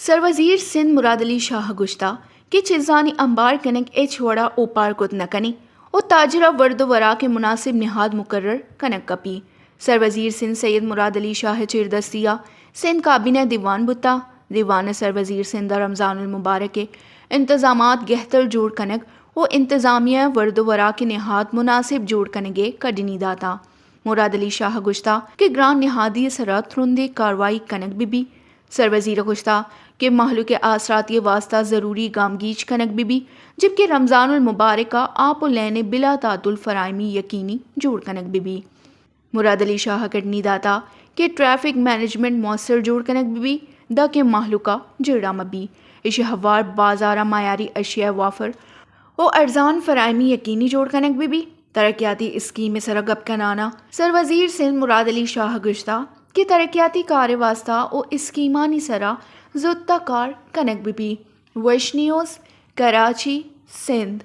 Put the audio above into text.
سروزیر سندھ مراد علی شاہ گشتہ کہ چیزانی انبار کنک ایچ وڑا اوپار کت نکنی او تاجرہ ورد و ورا کے مناسب نہاد مقرر کنک کپی سروزیر سندھ سید مراد علی شاہ چیردستیا سندھ کابینہ دیوان بتا دیوان سروزیر سندھ رمضان المبارک کے انتظامات گہتر جوڑ کنک او انتظامیہ ورد و ورا کے نہاد مناسب جوڑ کنگے کڈنی داتا مراد علی شاہ گشتہ کہ گران نہادی سرا تھرندے کاروائی کنک بی سروزیر گشتہ کہ مہلک آسراتی واسطہ ضروری گامگیچ کنک بی جبکہ رمضان المبارک کا آپ و لینے بلا تعطل فرائمی یقینی جوڑ کنک بی مراد علی شاہ کٹنی داتا کہ ٹریفک مینجمنٹ مؤثر جوڑ کنک بی دا کہ مہلکہ جڑا مبی اشی ہوار بازارہ معیاری اشیاء وافر او ارزان فرائمی یقینی جوڑ کنک بی ترقیاتی اسکیم سرگب کنانا سروزیر سندھ مراد علی شاہ گشتہ کہ ترقیاتی کار واسطہ او اسکیمانی سرا زدتا کار کنک بی ویش نیوز کراچی سندھ